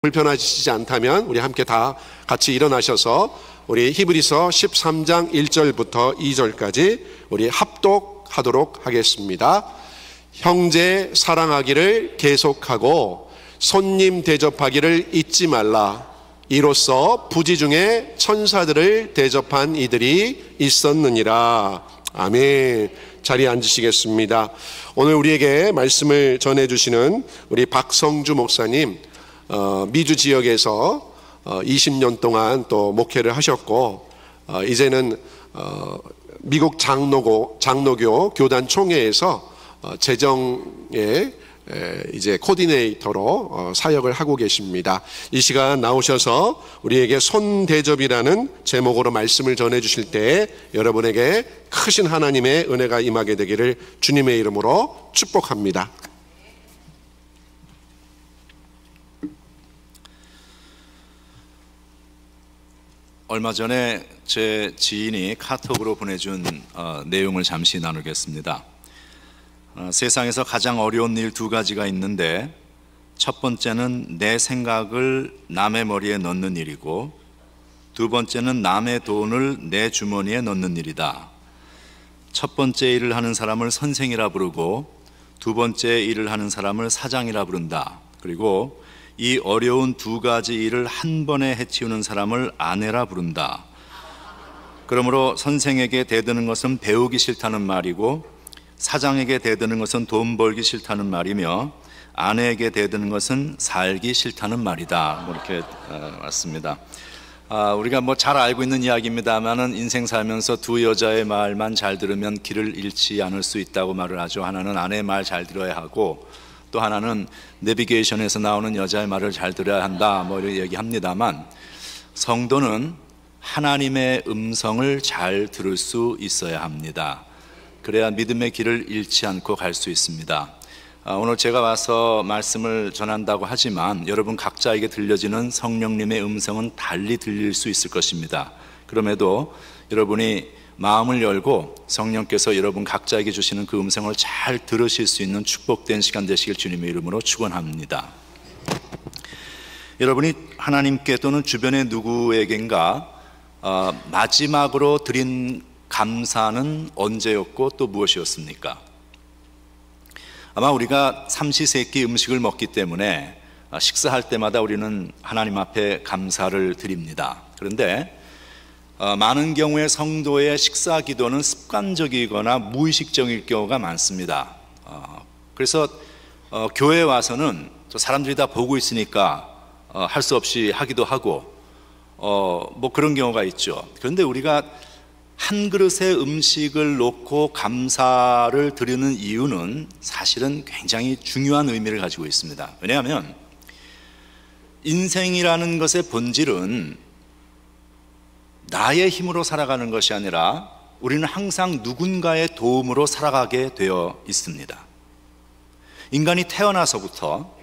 불편하시지 않다면 우리 함께 다 같이 일어나셔서 우리 히브리서 13장 1절부터 2절까지 우리 합독하도록 하겠습니다. 형제 사랑하기를 계속하고 손님 대접하기를 잊지 말라. 이로써 부지 중에 천사들을 대접한 이들이 있었느니라. 아멘. 자리에 앉으시겠습니다. 오늘 우리에게 말씀을 전해주시는 우리 박성주 목사님, 미주 지역에서 20년 동안 또 목회를 하셨고, 이제는 미국 장로교 교단 총회에서 재정의 이제 코디네이터로 사역을 하고 계십니다. 이 시간 나오셔서 우리에게 손대접이라는 제목으로 말씀을 전해 주실 때 여러분에게 크신 하나님의 은혜가 임하게 되기를 주님의 이름으로 축복합니다. 얼마 전에 제 지인이 카톡으로 보내준 내용을 잠시 나누겠습니다. 세상에서 가장 어려운 일 두 가지가 있는데, 첫 번째는 내 생각을 남의 머리에 넣는 일이고, 두 번째는 남의 돈을 내 주머니에 넣는 일이다. 첫 번째 일을 하는 사람을 선생이라 부르고, 두 번째 일을 하는 사람을 사장이라 부른다. 그리고 이 어려운 두 가지 일을 한 번에 해치우는 사람을 아내라 부른다. 그러므로 선생에게 대드는 것은 배우기 싫다는 말이고, 사장에게 대드는 것은 돈 벌기 싫다는 말이며, 아내에게 대드는 것은 살기 싫다는 말이다. 이렇게 왔습니다. 우리가 잘 알고 있는 이야기입니다만은, 인생 살면서 두 여자의 말만 잘 들으면 길을 잃지 않을 수 있다고 말을 하죠. 하나는 아내의 말 잘 들어야 하고, 또 하나는 내비게이션에서 나오는 여자의 말을 잘 들어야 한다, 이렇게 얘기합니다만, 성도는 하나님의 음성을 잘 들을 수 있어야 합니다. 그래야 믿음의 길을 잃지 않고 갈 수 있습니다. 오늘 제가 와서 말씀을 전한다고 하지만 여러분 각자에게 들려지는 성령님의 음성은 달리 들릴 수 있을 것입니다. 그럼에도 여러분이 마음을 열고 성령께서 여러분 각자에게 주시는 그 음성을 잘 들으실 수 있는 축복된 시간 되시길 주님의 이름으로 축원합니다. 여러분이 하나님께 또는 주변의 누구에겐가 마지막으로 드린 감사는 언제였고 또 무엇이었습니까? 아마 우리가 삼시세끼 음식을 먹기 때문에 식사할 때마다 우리는 하나님 앞에 감사를 드립니다. 그런데 많은 경우에 성도의 식사 기도는 습관적이거나 무의식적일 경우가 많습니다. 그래서 교회에 와서는 사람들이 다 보고 있으니까 할 수 없이 하기도 하고 그런 경우가 있죠. 그런데 우리가 한 그릇의 음식을 놓고 감사를 드리는 이유는 사실은 굉장히 중요한 의미를 가지고 있습니다. 왜냐하면 인생이라는 것의 본질은 나의 힘으로 살아가는 것이 아니라 우리는 항상 누군가의 도움으로 살아가게 되어 있습니다. 인간이 태어나서부터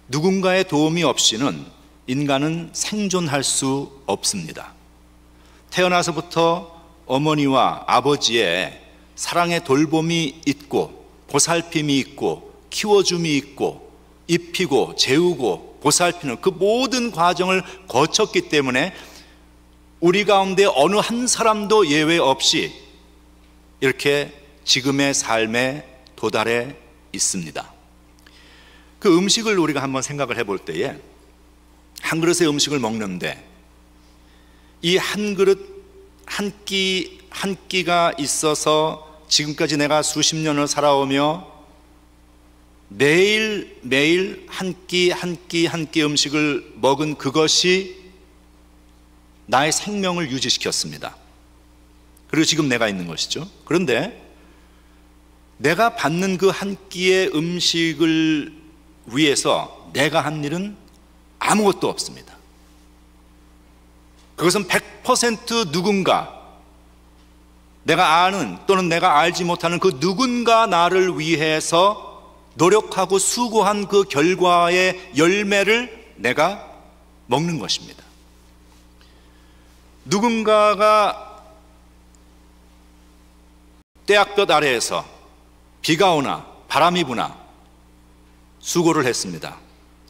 누군가의 도움이 없이는 인간은 생존할 수 없습니다. 태어나서부터 어머니와 아버지의 사랑의 돌봄이 있고, 보살핌이 있고, 키워줌이 있고, 입히고 재우고 보살피는 그 모든 과정을 거쳤기 때문에 우리 가운데 어느 한 사람도 예외 없이 이렇게 지금의 삶에 도달해 있습니다. 그 음식을 우리가 한번 생각을 해볼 때에, 한 그릇의 음식을 먹는데 이 한 그릇 한 끼가 있어서 지금까지 내가 수십 년을 살아오며 매일 한 끼 음식을 먹은 그것이 나의 생명을 유지시켰습니다. 그리고 지금 내가 있는 것이죠. 그런데 내가 받는 그 한 끼의 음식을 위해서 내가 한 일은 아무것도 없습니다. 그것은 100% 누군가, 내가 아는 또는 내가 알지 못하는 그 누군가 나를 위해서 노력하고 수고한 그 결과의 열매를 내가 먹는 것입니다. 누군가가 떼약볕 아래에서 비가 오나 바람이 부나 수고를 했습니다.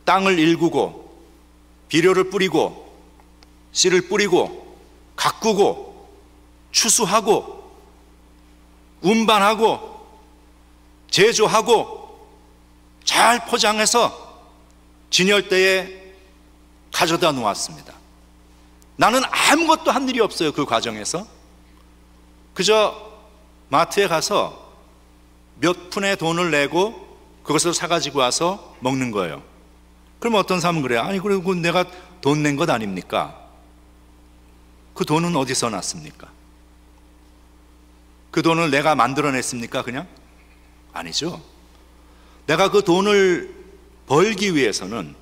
땅을 일구고 비료를 뿌리고 씨를 뿌리고 가꾸고 추수하고 운반하고 제조하고 잘 포장해서 진열대에 가져다 놓았습니다. 나는 아무것도 한 일이 없어요. 그 과정에서 그저 마트에 가서 몇 푼의 돈을 내고 그것을 사가지고 와서 먹는 거예요. 그럼 어떤 사람은 그래요. 아니 그리고 내가 돈 낸 것 아닙니까? 그 돈은 어디서 났습니까? 그 돈을 내가 만들어냈습니까? 그냥? 아니죠. 내가 그 돈을 벌기 위해서는,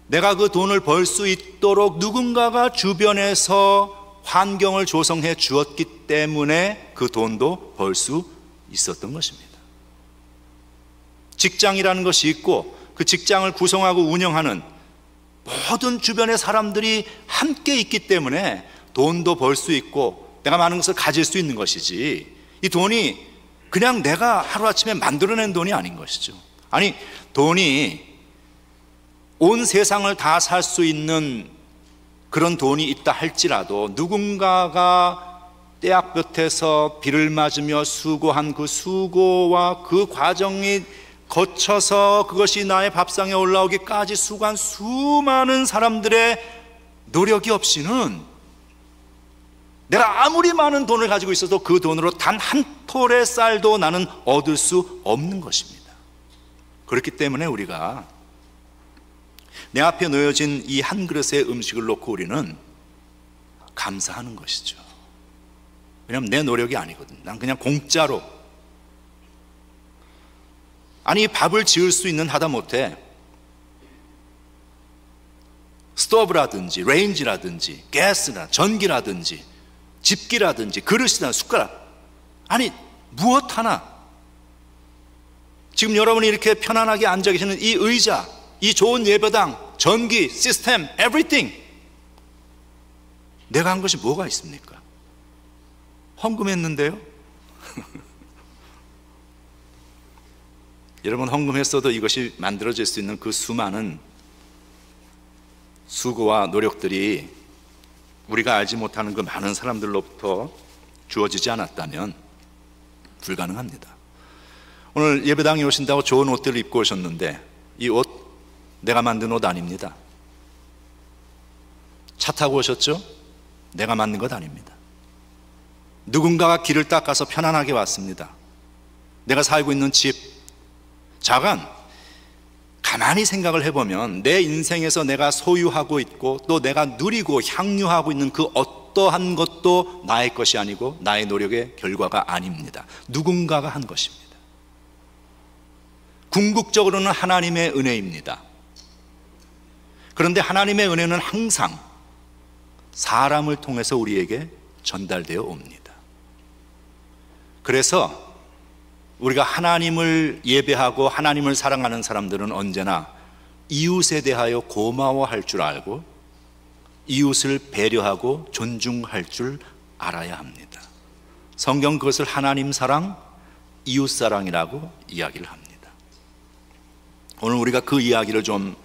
내가 그 돈을 벌 수 있도록 누군가가 주변에서 환경을 조성해 주었기 때문에 그 돈도 벌 수 있었던 것입니다. 직장이라는 것이 있고 그 직장을 구성하고 운영하는 모든 주변의 사람들이 함께 있기 때문에 돈도 벌 수 있고 내가 많은 것을 가질 수 있는 것이지, 이 돈이 그냥 내가 하루아침에 만들어낸 돈이 아닌 것이죠. 아니, 돈이 온 세상을 다 살 수 있는 그런 돈이 있다 할지라도 누군가가 떼약볕에서 비를 맞으며 수고한 그 수고와 그 과정이 거쳐서 그것이 나의 밥상에 올라오기까지 수고한 수많은 사람들의 노력이 없이는 내가 아무리 많은 돈을 가지고 있어도 그 돈으로 단 한 톨의 쌀도 나는 얻을 수 없는 것입니다. 그렇기 때문에 우리가 내 앞에 놓여진 이 한 그릇의 음식을 놓고 우리는 감사하는 것이죠. 왜냐하면 내 노력이 아니거든. 난 그냥 공짜로, 아니 밥을 지을 수 있는 하다못해 스토브라든지 레인지라든지 가스나 전기라든지 집기라든지 그릇이나 숟가락, 아니 무엇 하나, 지금 여러분이 이렇게 편안하게 앉아 계시는 이 의자, 이 좋은 예배당, 전기, 시스템, everything, 내가 한 것이 뭐가 있습니까? 헌금했는데요. 여러분, 헌금했어도 이것이 만들어질 수 있는 그 수많은 수고와 노력들이 우리가 알지 못하는 그 많은 사람들로부터 주어지지 않았다면 불가능합니다. 오늘 예배당에 오신다고 좋은 옷들을 입고 오셨는데 이 옷 내가 만든 옷 아닙니다. 차 타고 오셨죠? 내가 만든 것 아닙니다. 누군가가 길을 닦아서 편안하게 왔습니다. 내가 살고 있는 집, 자간, 가만히 생각을 해보면 내 인생에서 내가 소유하고 있고 또 내가 누리고 향유하고 있는 그 어떠한 것도 나의 것이 아니고 나의 노력의 결과가 아닙니다. 누군가가 한 것입니다. 궁극적으로는 하나님의 은혜입니다. 그런데 하나님의 은혜는 항상 사람을 통해서 우리에게 전달되어 옵니다. 그래서 우리가 하나님을 예배하고 하나님을 사랑하는 사람들은 언제나 이웃에 대하여 고마워할 줄 알고 이웃을 배려하고 존중할 줄 알아야 합니다. 성경 그것을 하나님 사랑, 이웃 사랑이라고 이야기를 합니다. 오늘 우리가 그 이야기를 좀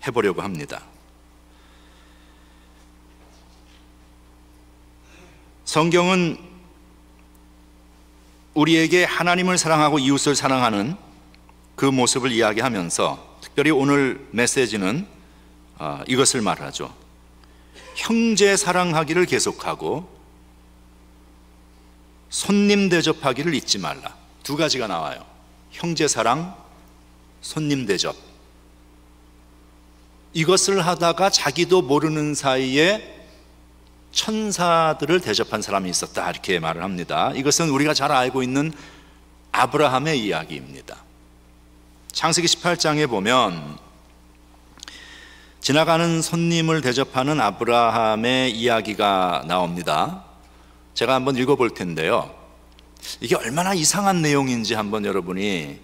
해보려고 합니다. 성경은 우리에게 하나님을 사랑하고 이웃을 사랑하는 그 모습을 이야기하면서 특별히 오늘 메시지는 이것을 말하죠. 형제 사랑하기를 계속하고 손님 대접하기를 잊지 말라. 두 가지가 나와요. 형제 사랑, 손님 대접. 이것을 하다가 자기도 모르는 사이에 천사들을 대접한 사람이 있었다, 이렇게 말을 합니다. 이것은 우리가 잘 알고 있는 아브라함의 이야기입니다. 창세기 18장에 보면 지나가는 손님을 대접하는 아브라함의 이야기가 나옵니다. 제가 한번 읽어볼 텐데요, 이게 얼마나 이상한 내용인지 한번 여러분이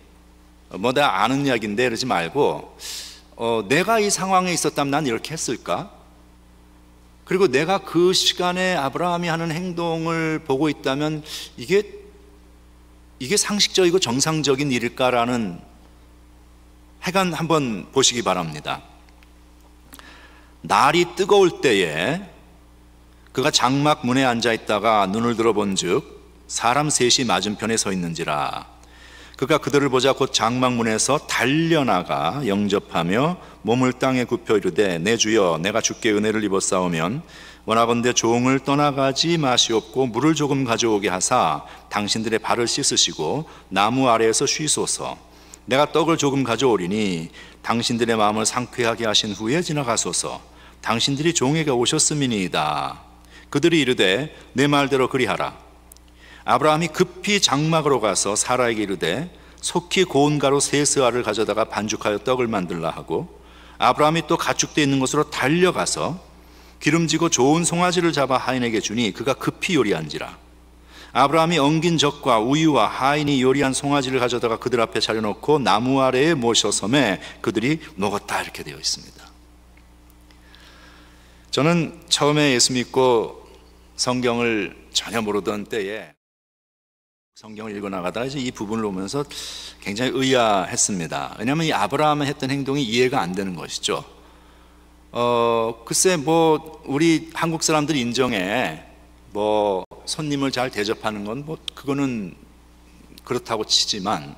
내가 아는 이야기인데 이러지 말고 내가 이 상황에 있었다면 난 이렇게 했을까? 그리고 내가 그 시간에 아브라함이 하는 행동을 보고 있다면 이게 상식적이고 정상적인 일일까라는, 하여간 한번 보시기 바랍니다. 날이 뜨거울 때에 그가 장막 문에 앉아 있다가 눈을 들어본즉 사람 셋이 맞은편에 서 있는지라. 그가 그들을 보자 곧 장막 문에서 달려나가 영접하며 몸을 땅에 굽혀 이르되 내 주여 내가 주께 은혜를 입었사오면 원하건대 종을 떠나가지 마시옵고 물을 조금 가져오게 하사 당신들의 발을 씻으시고 나무 아래에서 쉬소서. 내가 떡을 조금 가져오리니 당신들의 마음을 상쾌하게 하신 후에 지나가소서. 당신들이 종에게 오셨음이니이다. 그들이 이르되 내 말대로 그리하라. 아브라함이 급히 장막으로 가서 사라에게 이르되 속히 고운 가루 세 스아를 가져다가 반죽하여 떡을 만들라 하고, 아브라함이 또 가축대 있는 곳으로 달려가서 기름지고 좋은 송아지를 잡아 하인에게 주니 그가 급히 요리한지라. 아브라함이 엉긴 젖과 우유와 하인이 요리한 송아지를 가져다가 그들 앞에 차려놓고 나무 아래에 모셔섬에 그들이 먹었다. 이렇게 되어 있습니다. 저는 처음에 예수 믿고 성경을 전혀 모르던 때에 성경을 읽어나가다가 이제 이 부분을 보면서 굉장히 의아했습니다. 왜냐하면 이 아브라함이 했던 행동이 이해가 안 되는 것이죠. 글쎄 뭐 우리 한국 사람들 인정해 뭐 손님을 잘 대접하는 건 뭐 그거는 그렇다고 치지만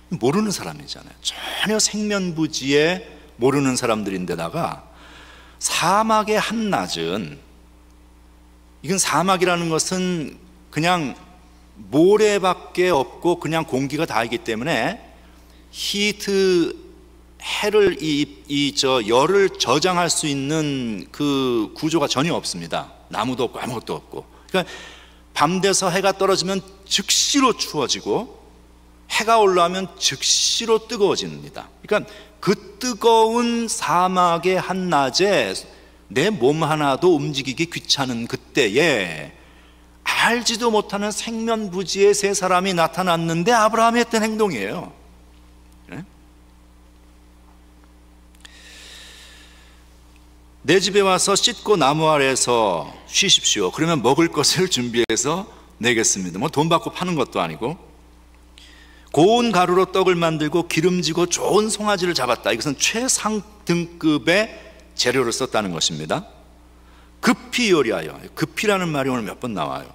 모르는 사람이잖아요. 전혀 생면부지에 모르는 사람들인데다가 사막의 한낮은, 이건 사막이라는 것은 그냥 모래밖에 없고 그냥 공기가 다이기 때문에 히트 해를 열을 저장할 수 있는 그 구조가 전혀 없습니다. 나무도 없고 아무것도 없고. 그러니까 밤 돼서 해가 떨어지면 즉시로 추워지고 해가 올라오면 즉시로 뜨거워집니다. 그러니까 그 뜨거운 사막의 한낮에 내 몸 하나도 움직이기 귀찮은 그때에 알지도 못하는 생면부지의 세 사람이 나타났는데 아브라함이 했던 행동이에요. 내 집에 와서 씻고 나무 아래에서 쉬십시오. 그러면 먹을 것을 준비해서 내겠습니다. 뭐 돈 받고 파는 것도 아니고. 고운 가루로 떡을 만들고 기름지고 좋은 송아지를 잡았다. 이것은 최상 등급의 재료를 썼다는 것입니다. 급히 요리하여, 급히라는 말이 오늘 몇 번 나와요.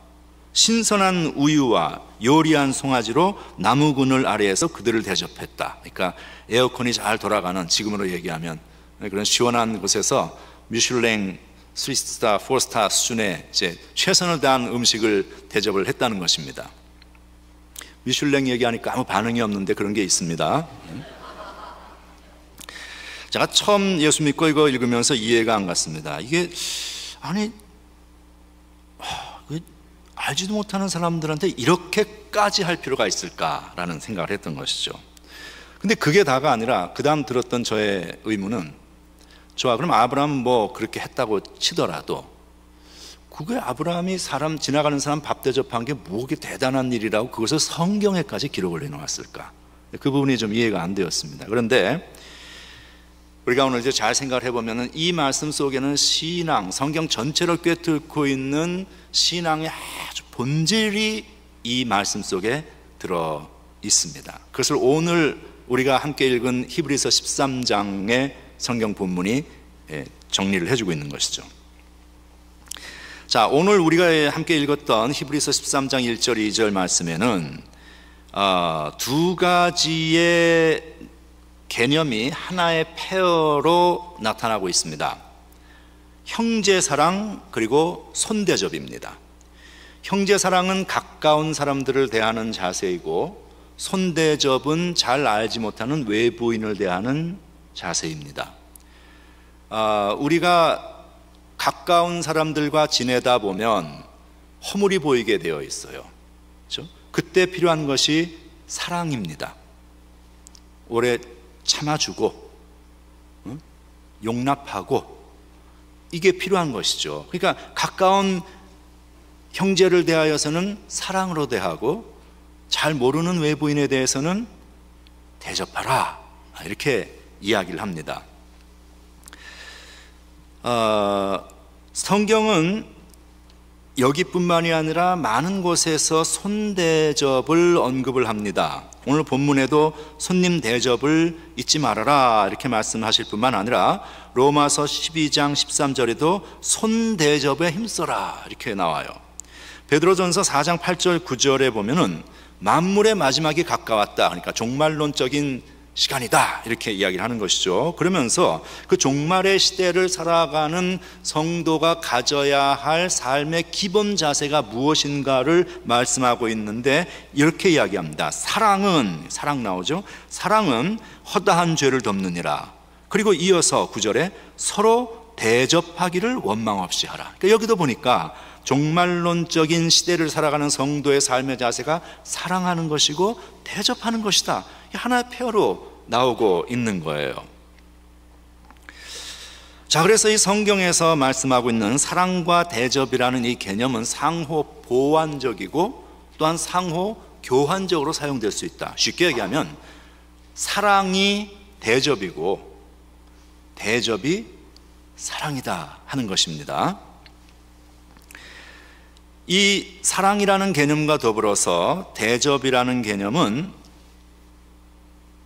신선한 우유와 요리한 송아지로 나무 그늘 아래에서 그들을 대접했다. 그러니까 에어컨이 잘 돌아가는, 지금으로 얘기하면 그런 시원한 곳에서 미슐랭 3스타, 4스타 수준의 이제 최선을 다한 음식을 대접을 했다는 것입니다. 미슐랭 얘기하니까 아무 반응이 없는데 그런 게 있습니다. 제가 처음 예수 믿고 이거 읽으면서 이해가 안 갔습니다. 이게 아니 알지도 못하는 사람들한테 이렇게까지 할 필요가 있을까라는 생각을 했던 것이죠. 근데 그게 다가 아니라 그 다음 들었던 저의 의문은, 좋아 그럼 아브라함 뭐 그렇게 했다고 치더라도 그게 아브라함이 사람 지나가는 사람 밥 대접한 게 뭐게 대단한 일이라고 그것을 성경에까지 기록을 해놓았을까? 그 부분이 좀 이해가 안 되었습니다. 그런데 우리가 오늘 이제 잘 생각을 해보면 이 말씀 속에는 신앙, 성경 전체를 꿰뚫고 있는 신앙의 아주 본질이 이 말씀 속에 들어 있습니다. 그것을 오늘 우리가 함께 읽은 히브리서 13장의 성경 본문이 정리를 해주고 있는 것이죠. 자, 오늘 우리가 함께 읽었던 히브리서 13장 1절 2절 말씀에는 두 가지의 개념이 하나의 페어로 나타나고 있습니다. 형제사랑 그리고 손대접입니다. 형제사랑은 가까운 사람들을 대하는 자세이고, 손대접은 잘 알지 못하는 외부인을 대하는 자세입니다. 우리가 가까운 사람들과 지내다 보면 허물이 보이게 되어 있어요. 그렇죠? 그때 필요한 것이 사랑입니다. 오래 참아주고 용납하고, 이게 필요한 것이죠. 그러니까 가까운 형제를 대하여서는 사랑으로 대하고, 잘 모르는 외부인에 대해서는 대접하라, 이렇게 이야기를 합니다. 성경은 여기뿐만이 아니라 많은 곳에서 손대접을 언급을 합니다. 오늘 본문에도 손님 대접을 잊지 말아라 이렇게 말씀하실 뿐만 아니라 로마서 12장 13절에도 손 대접에 힘써라 이렇게 나와요. 베드로전서 4장 8절 9절에 보면은 만물의 마지막이 가까웠다, 그러니까 종말론적인 시간이다 이렇게 이야기를 하는 것이죠. 그러면서 그 종말의 시대를 살아가는 성도가 가져야 할 삶의 기본 자세가 무엇인가를 말씀하고 있는데 이렇게 이야기합니다. 사랑 나오죠. 사랑은 허다한 죄를 덮느니라. 그리고 이어서 9절에 서로 대접하기를 원망 없이 하라. 그러니까 여기도 보니까 종말론적인 시대를 살아가는 성도의 삶의 자세가 사랑하는 것이고 대접하는 것이다, 하나의 페어로 나오고 있는 거예요. 자, 그래서 이 성경에서 말씀하고 있는 사랑과 대접이라는 이 개념은 상호 보완적이고 또한 상호 교환적으로 사용될 수 있다. 쉽게 얘기하면 사랑이 대접이고 대접이 사랑이다 하는 것입니다. 이 사랑이라는 개념과 더불어서 대접이라는 개념은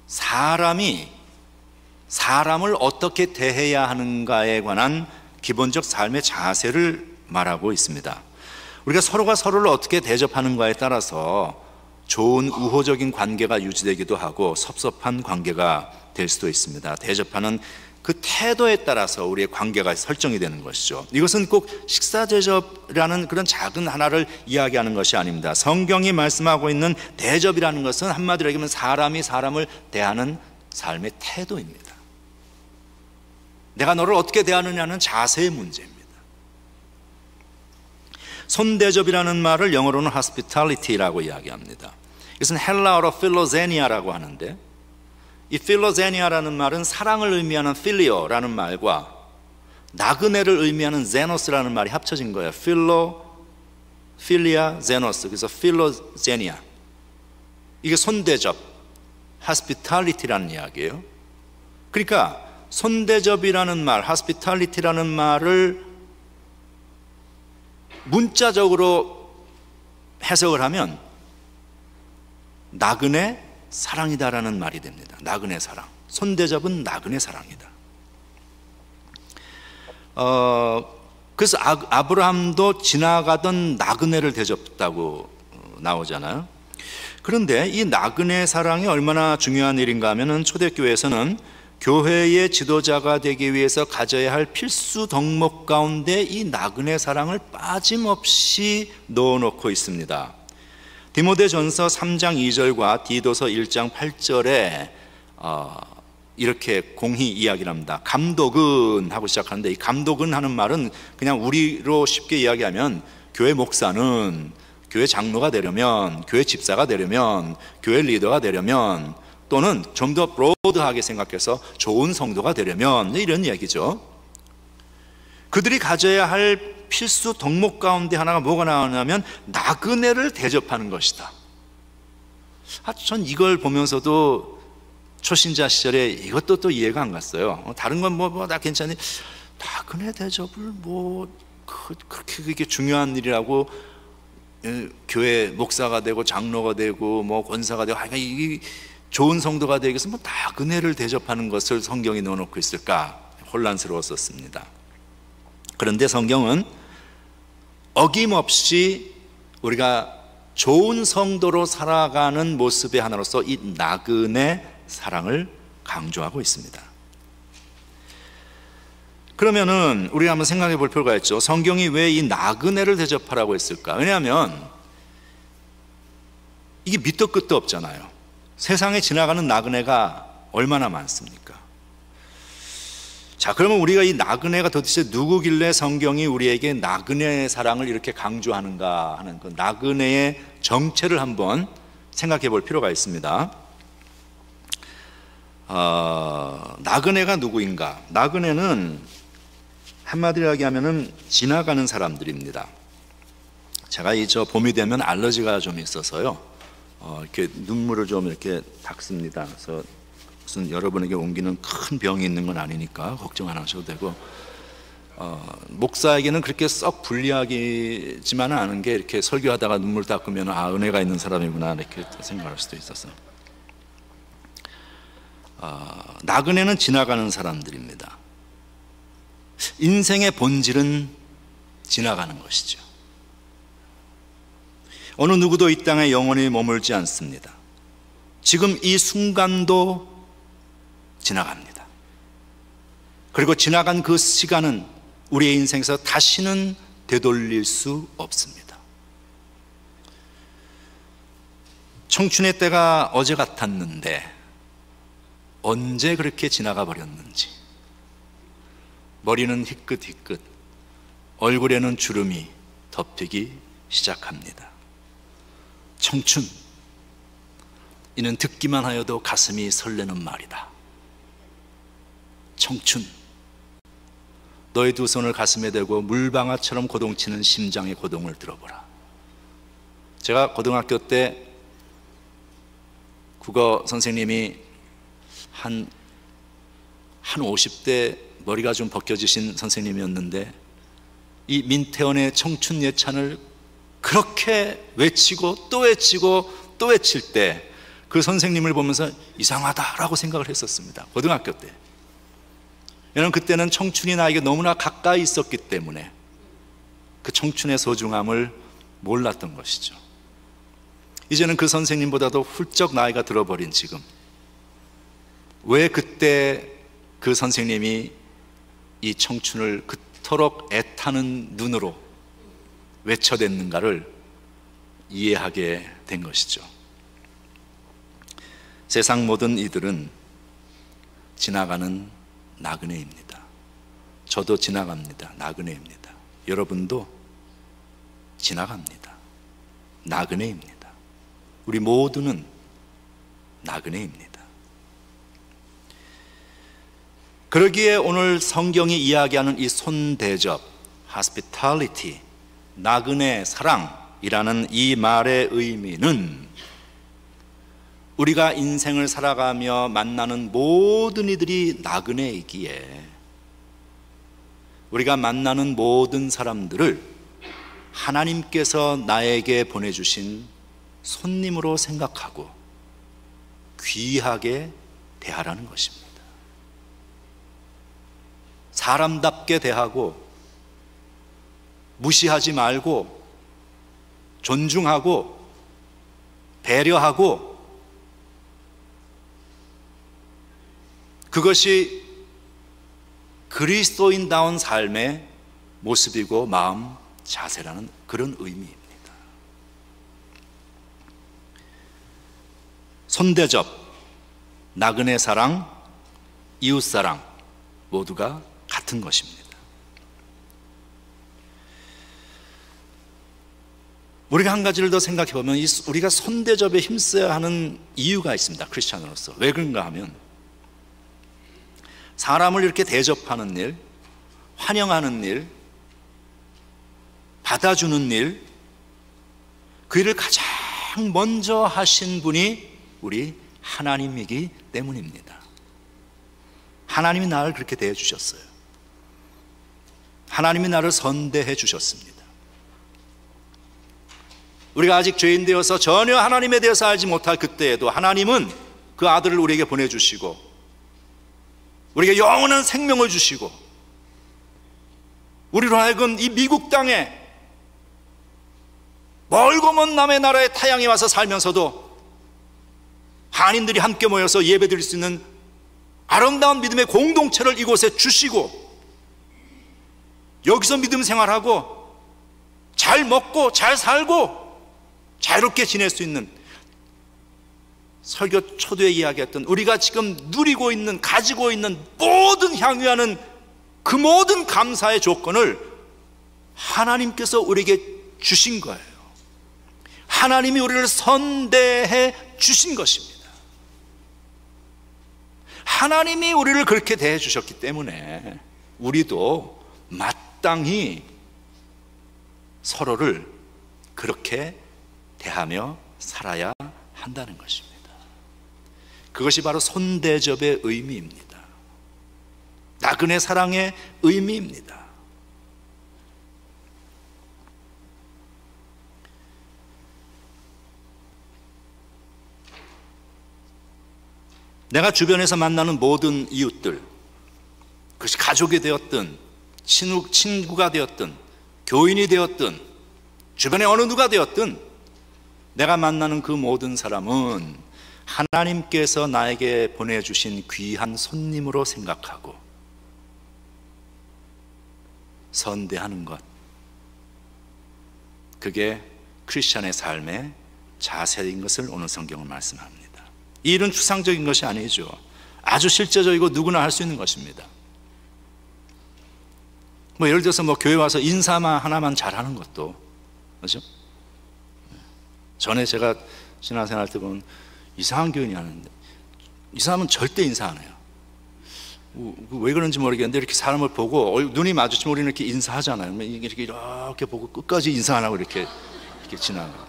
사람이 사람을 어떻게 대해야 하는가에 관한 기본적 삶의 자세를 말하고 있습니다. 우리가 서로가 서로를 어떻게 대접하는가에 따라서 좋은 우호적인 관계가 유지되기도 하고 섭섭한 관계가 될 수도 있습니다. 대접하는 그 태도에 따라서 우리의 관계가 설정이 되는 것이죠. 이것은 꼭 식사 대접이라는 그런 작은 하나를 이야기하는 것이 아닙니다. 성경이 말씀하고 있는 대접이라는 것은 한마디로 얘기하면 사람이 사람을 대하는 삶의 태도입니다. 내가 너를 어떻게 대하느냐는 자세의 문제입니다. 손대접이라는 말을 영어로는 hospitality라고 이야기합니다. 이것은 헬라어로 필로제니아라고 하는데, 이 필로제니아라는 말은 사랑을 의미하는 필리오라는 말과 나그네를 의미하는 제노스라는 말이 합쳐진 거예요. 필리아, 제노스. 그래서 필로제니아. 이게 손대접, hospitality라는 이야기예요. 그러니까 손대접이라는 말, hospitality라는 말을 문자적으로 해석을 하면 나그네 사랑이다라는 말이 됩니다. 나그네 사랑. 손대접은 나그네 사랑이다. 그래서 아브라함도 지나가던 나그네를 대접했다고 나오잖아요. 그런데 이 나그네 사랑이 얼마나 중요한 일인가 하면은 초대교회에서는 교회의 지도자가 되기 위해서 가져야 할 필수 덕목 가운데 이 나그네 사랑을 빠짐없이 넣어놓고 있습니다. 디모데전서 3장 2절과 디도서 1장 8절에 이렇게 공히 이야기를 합니다. 감독은 하고 시작하는데, 이 감독은 하는 말은 그냥 우리로 쉽게 이야기하면 교회 목사는 교회 장로가 되려면, 교회 집사가 되려면, 교회 리더가 되려면, 또는 좀 더 브로드하게 생각해서 좋은 성도가 되려면, 이런 얘기죠. 그들이 가져야 할 필수 덕목 가운데 하나가 뭐가 나오냐면 나그네를 대접하는 것이다. 전 이걸 보면서도 초신자 시절에 이것도 또 이해가 안 갔어요. 다른 건 다 괜찮니, 나그네 대접을 그렇게 그게 중요한 일이라고 교회 목사가 되고 장로가 되고 권사가 되고 이 좋은 성도가 되기 위해서 나그네를 대접하는 것을 성경이 넣어놓고 있을까 혼란스러웠었습니다. 그런데 성경은 어김없이 우리가 좋은 성도로 살아가는 모습의 하나로서 이 나그네 사랑을 강조하고 있습니다. 그러면은 우리가 한번 생각해 볼 필요가 있죠. 성경이 왜 이 나그네를 대접하라고 했을까? 왜냐하면 이게 밑도 끝도 없잖아요. 세상에 지나가는 나그네가 얼마나 많습니까? 자, 그러면 우리가 이 나그네가 도대체 누구길래 성경이 우리에게 나그네의 사랑을 이렇게 강조하는가 하는 그 나그네의 정체를 한번 생각해 볼 필요가 있습니다. 나그네가 누구인가? 나그네는 한마디로 얘기하면은 지나가는 사람들입니다. 제가 봄이 되면 알러지가 좀 있어서요, 이렇게 눈물을 좀 이렇게 닦습니다. 그래서 무슨 여러분에게 옮기는 큰 병이 있는 건 아니니까 걱정 안 하셔도 되고, 목사에게는 그렇게 썩 불리하지만은 않은 게, 이렇게 설교하다가 눈물 닦으면 은혜가 있는 사람이구나 이렇게 생각할 수도 있었어요. 나그네는 지나가는 사람들입니다. 인생의 본질은 지나가는 것이죠. 어느 누구도 이 땅에 영원히 머물지 않습니다. 지금 이 순간도 지나갑니다. 그리고 지나간 그 시간은 우리의 인생에서 다시는 되돌릴 수 없습니다. 청춘의 때가 어제 같았는데 언제 그렇게 지나가 버렸는지. 머리는 희끗희끗, 얼굴에는 주름이 덮이기 시작합니다. 청춘, 이는 듣기만 하여도 가슴이 설레는 말이다. 청춘, 너의 두 손을 가슴에 대고 물방아처럼 고동치는 심장의 고동을 들어보라. 제가 고등학교 때 국어 선생님이 한 50대 머리가 좀 벗겨지신 선생님이었는데 이 민태원의 청춘 예찬을 그렇게 외치고 또 외치고 또 외칠 때 그 선생님을 보면서 이상하다라고 생각을 했었습니다. 고등학교 때. 왜냐하면 그때는 청춘이 나에게 너무나 가까이 있었기 때문에 그 청춘의 소중함을 몰랐던 것이죠. 이제는 그 선생님보다도 훌쩍 나이가 들어버린 지금, 왜 그때 그 선생님이 이 청춘을 그토록 애타는 눈으로 외쳐댔는가를 이해하게 된 것이죠. 세상 모든 이들은 지나가는 나그네입니다. 저도 지나갑니다. 나그네입니다. 여러분도 지나갑니다. 나그네입니다. 우리 모두는 나그네입니다. 그러기에 오늘 성경이 이야기하는 이 손대접, hospitality, 나그네 사랑이라는 이 말의 의미는 우리가 인생을 살아가며 만나는 모든 이들이 나그네이기에 우리가 만나는 모든 사람들을 하나님께서 나에게 보내주신 손님으로 생각하고 귀하게 대하라는 것입니다. 사람답게 대하고 무시하지 말고 존중하고 배려하고, 그것이 그리스도인다운 삶의 모습이고 마음 자세라는 그런 의미입니다. 손대접, 나그네 사랑, 이웃 사랑 모두가 같은 것입니다. 우리가 한 가지를 더 생각해 보면 우리가 손대접에 힘써야 하는 이유가 있습니다. 크리스찬으로서. 왜 그런가 하면 사람을 이렇게 대접하는 일, 환영하는 일, 받아주는 일, 그 일을 가장 먼저 하신 분이 우리 하나님이기 때문입니다. 하나님이 나를 그렇게 대해 주셨어요. 하나님이 나를 선대해 주셨습니다. 우리가 아직 죄인 되어서 전혀 하나님에 대해서 알지 못할 그때에도 하나님은 그 아들을 우리에게 보내주시고 우리에게 영원한 생명을 주시고 우리로 하여금 이 미국 땅에 멀고 먼 남의 나라의 타향에 와서 살면서도 한인들이 함께 모여서 예배드릴 수 있는 아름다운 믿음의 공동체를 이곳에 주시고 여기서 믿음 생활하고 잘 먹고 잘 살고 자유롭게 지낼 수 있는, 설교 초두에 이야기했던 우리가 지금 누리고 있는, 가지고 있는 모든 향유하는 그 모든 감사의 조건을 하나님께서 우리에게 주신 거예요. 하나님이 우리를 선대해 주신 것입니다. 하나님이 우리를 그렇게 대해 주셨기 때문에 우리도 마땅히 서로를 그렇게 대하며 살아야 한다는 것입니다. 그것이 바로 손대접의 의미입니다. 나그네 사랑의 의미입니다. 내가 주변에서 만나는 모든 이웃들, 그것이 가족이 되었든 친구가 되었든 교인이 되었든 주변에 어느 누가 되었든 내가 만나는 그 모든 사람은 하나님께서 나에게 보내주신 귀한 손님으로 생각하고 선대하는 것, 그게 크리스천의 삶의 자세인 것을 오늘 성경은 말씀합니다. 이 일은 추상적인 것이 아니죠. 아주 실제적이고 누구나 할 수 있는 것입니다. 예를 들어서 교회 와서 인사만 하나만 잘하는 것도, 그렇죠? 전에 제가 신앙생활 때 보면 이상한 교인이 하는데 이 사람은 절대 인사 안 해요. 왜 그런지 모르겠는데 이렇게 사람을 보고 눈이 마주치면 우리는 이렇게 인사하잖아요. 이렇게 보고 끝까지 인사 안 하고 이렇게 지나가요.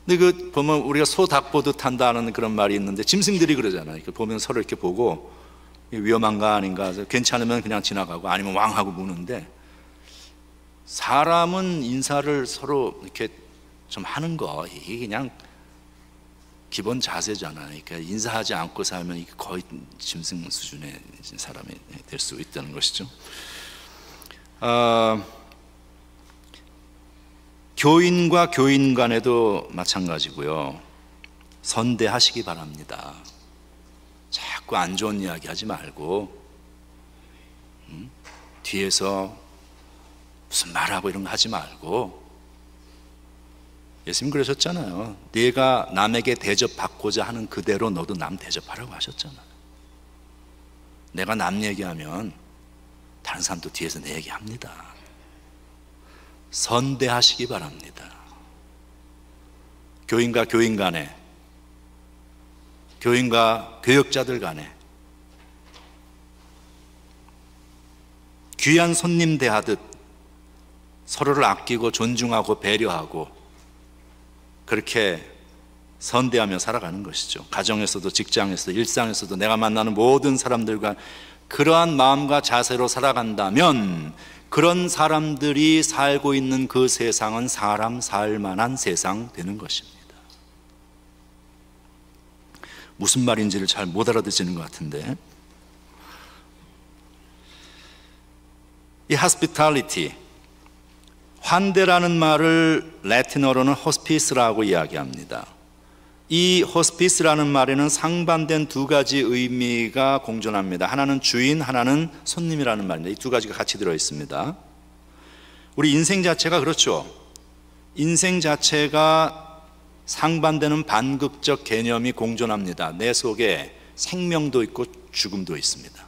근데 보면 우리가 소 닭 보듯 한다는 그런 말이 있는데 짐승들이 그러잖아요. 이렇게 보면 서로 이렇게 보고 위험한가 아닌가, 괜찮으면 그냥 지나가고 아니면 왕하고 무는데, 사람은 인사를 서로 이렇게 좀 하는 거, 이게 그냥 기본 자세잖아요. 그러니까 인사하지 않고 살면 이게 거의 짐승 수준의 사람이 될 수 있다는 것이죠. 교인과 교인 간에도 마찬가지고요. 선대하시기 바랍니다. 자꾸 안 좋은 이야기 하지 말고 뒤에서 무슨 말하고 이런 거 하지 말고, 예수님 그러셨잖아요. 네가 남에게 대접받고자 하는 그대로 너도 남 대접하라고 하셨잖아요. 내가 남 얘기하면 다른 사람도 뒤에서 내 얘기합니다. 선대하시기 바랍니다. 교인과 교인 간에, 교인과 교역자들 간에 귀한 손님 대하듯 서로를 아끼고 존중하고 배려하고 그렇게 선대하며 살아가는 것이죠. 가정에서도 직장에서도 일상에서도 내가 만나는 모든 사람들과 그러한 마음과 자세로 살아간다면 그런 사람들이 살고 있는 그 세상은 사람 살 만한 세상 되는 것입니다. 무슨 말인지를 잘 못 알아듣지는 것 같은데, 이 hospitality, 환대라는 말을 라틴어로는 호스피스라고 이야기합니다. 이 호스피스라는 말에는 상반된 두 가지 의미가 공존합니다. 하나는 주인, 하나는 손님이라는 말입니다. 이 두 가지가 같이 들어 있습니다. 우리 인생 자체가 그렇죠. 인생 자체가 상반되는 반극적 개념이 공존합니다. 내 속에 생명도 있고 죽음도 있습니다.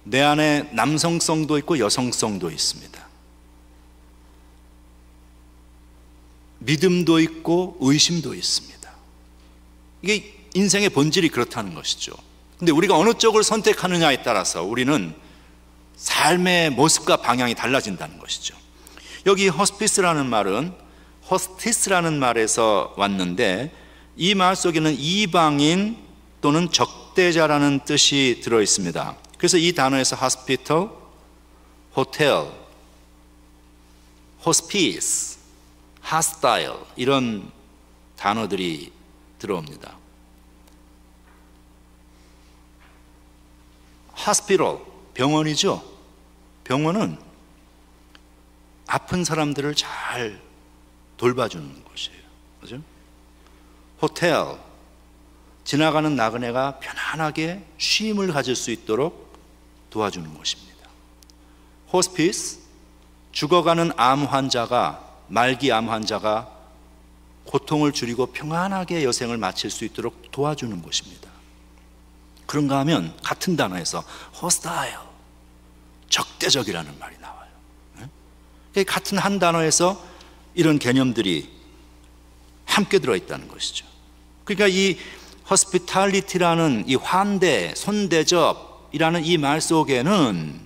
내 안에 남성성도 있고 여성성도 있습니다. 믿음도 있고 의심도 있습니다. 이게 인생의 본질이 그렇다는 것이죠. 근데 우리가 어느 쪽을 선택하느냐에 따라서 우리는 삶의 모습과 방향이 달라진다는 것이죠. 여기 호스피스라는 말은 호스티스라는 말에서 왔는데, 이 말 속에는 이방인 또는 적대자라는 뜻이 들어 있습니다. 그래서 이 단어에서 hospital, hotel, hospice, hostile 이런 단어들이 들어옵니다. hospital, 병원이죠. 병원은 아픈 사람들을 잘 돌봐주는 곳이에요. 그죠? 호텔, 지나가는 나그네가 편안하게 쉼을 가질 수 있도록 도와주는 곳입니다. 호스피스, 죽어가는 암 환자가, 말기 암 환자가 고통을 줄이고 평안하게 여생을 마칠 수 있도록 도와주는 곳입니다. 그런가 하면 같은 단어에서 hostile, 적대적이라는 말이 나와요. 같은 한 단어에서 이런 개념들이 함께 들어있다는 것이죠. 그러니까 이 hospitality라는 이 환대, 손대접이라는 이 말 속에는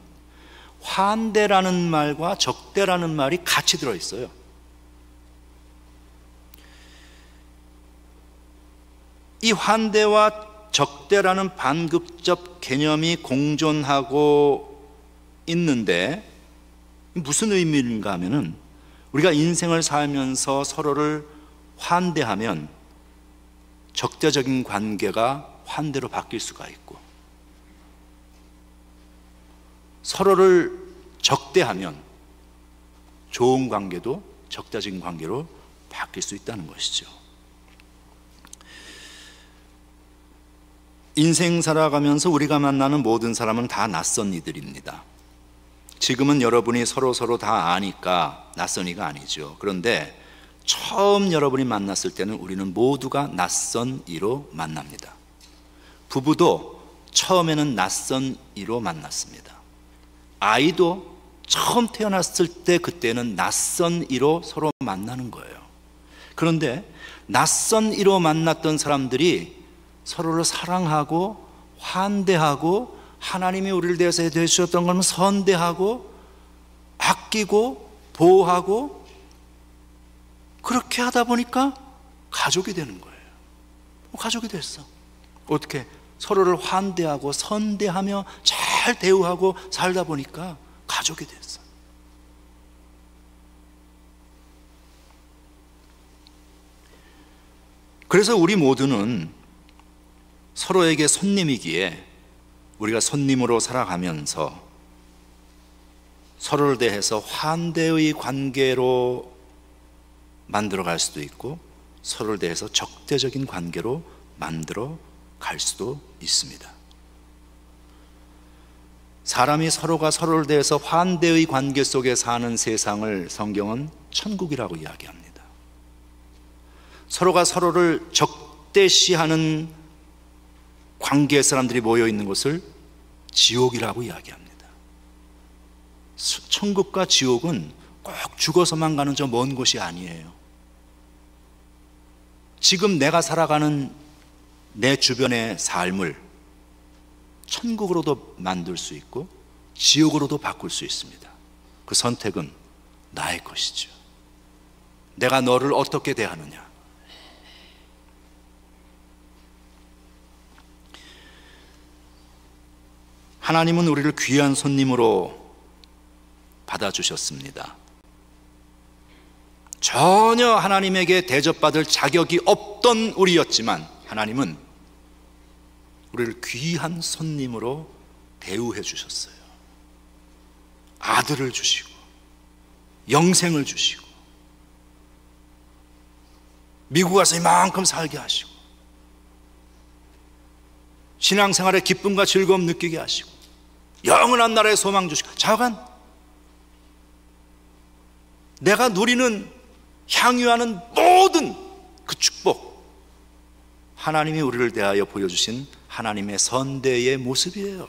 환대라는 말과 적대라는 말이 같이 들어있어요. 이 환대와 적대라는 반극적 개념이 공존하고 있는데 무슨 의미인가 하면은, 우리가 인생을 살면서 서로를 환대하면 적대적인 관계가 환대로 바뀔 수가 있고, 서로를 적대하면 좋은 관계도 적대적인 관계로 바뀔 수 있다는 것이죠. 인생 살아가면서 우리가 만나는 모든 사람은 다 낯선 이들입니다. 지금은 여러분이 서로 다 아니까 낯선 이가 아니죠. 그런데 처음 여러분이 만났을 때는 우리는 모두가 낯선 이로 만납니다. 부부도 처음에는 낯선 이로 만났습니다. 아이도 처음 태어났을 때 그때는 낯선 이로 서로 만나는 거예요. 그런데 낯선 이로 만났던 사람들이 서로를 사랑하고 환대하고 하나님이 우리를 대해서 해주셨던 것은 선대하고 아끼고 보호하고 그렇게 하다 보니까 가족이 되는 거예요. 가족이 됐어. 어떻게? 서로를 환대하고 선대하며 잘 대우하고 살다 보니까 가족이 됐어. 그래서 우리 모두는 서로에게 손님이기에 우리가 손님으로 살아가면서 서로를 대해서 환대의 관계로 만들어 갈 수도 있고 서로를 대해서 적대적인 관계로 만들어 갈 수도 있습니다. 사람이 서로가 서로를 대해서 환대의 관계 속에 사는 세상을 성경은 천국이라고 이야기합니다. 서로가 서로를 적대시하는 관계의 사람들이 모여 있는 곳을 지옥이라고 이야기합니다. 천국과 지옥은 꼭 죽어서만 가는 저 먼 곳이 아니에요. 지금 내가 살아가는 내 주변의 삶을 천국으로도 만들 수 있고 지옥으로도 바꿀 수 있습니다. 그 선택은 나의 것이죠. 내가 너를 어떻게 대하느냐. 하나님은 우리를 귀한 손님으로 받아주셨습니다. 전혀 하나님에게 대접받을 자격이 없던 우리였지만 하나님은 우리를 귀한 손님으로 대우해 주셨어요. 아들을 주시고 영생을 주시고 미국 가서 이만큼 살게 하시고 신앙생활의 기쁨과 즐거움 느끼게 하시고 영원한 나라의 소망 주시고 자관 내가 누리는 향유하는 모든 그 축복 하나님이 우리를 대하여 보여주신 하나님의 선대의 모습이에요.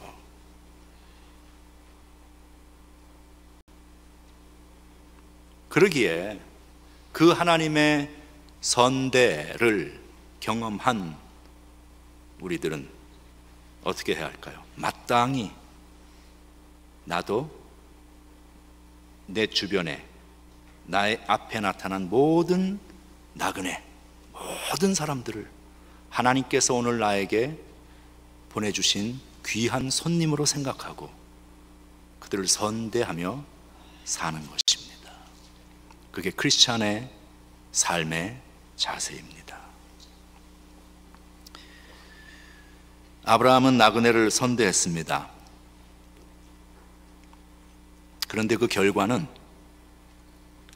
그러기에 그 하나님의 선대를 경험한 우리들은 어떻게 해야 할까요? 마땅히 나도 내 주변에 나의 앞에 나타난 모든 나그네 모든 사람들을 하나님께서 오늘 나에게 보내주신 귀한 손님으로 생각하고 그들을 선대하며 사는 것입니다. 그게 크리스찬의 삶의 자세입니다. 아브라함은 나그네를 선대했습니다. 그런데 그 결과는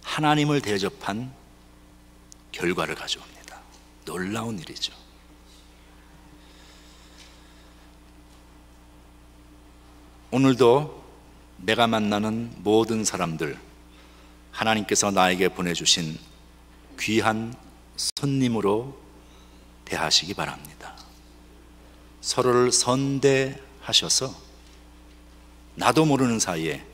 하나님을 대접한 결과를 가져옵니다. 놀라운 일이죠. 오늘도 내가 만나는 모든 사람들 하나님께서 나에게 보내주신 귀한 손님으로 대하시기 바랍니다. 서로를 선대하셔서 나도 모르는 사이에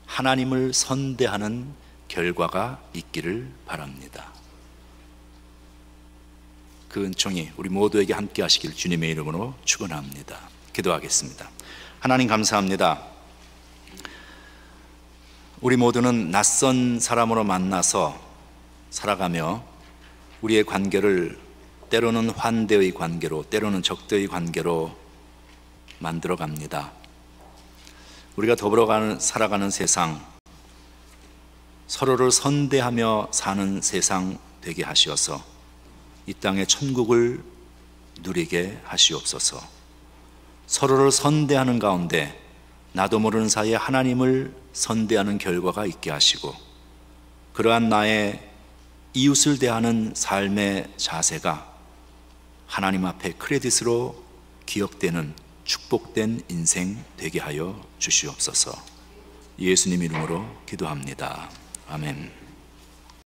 하나님을 선대하는 결과가 있기를 바랍니다. 그 은총이 우리 모두에게 함께 하시길 주님의 이름으로 축원합니다. 기도하겠습니다. 하나님 감사합니다. 우리 모두는 낯선 사람으로 만나서 살아가며 우리의 관계를 때로는 환대의 관계로 때로는 적대의 관계로 만들어 갑니다. 우리가 더불어 살아가는 세상, 서로를 선대하며 사는 세상 되게 하시어서 이 땅의 천국을 누리게 하시옵소서. 서로를 선대하는 가운데 나도 모르는 사이에 하나님을 선대하는 결과가 있게 하시고, 그러한 나의 이웃을 대하는 삶의 자세가 하나님 앞에 크레딧으로 기억되는 축복된 인생 되게 하여 주시옵소서. 예수님 이름으로 기도합니다. 아멘.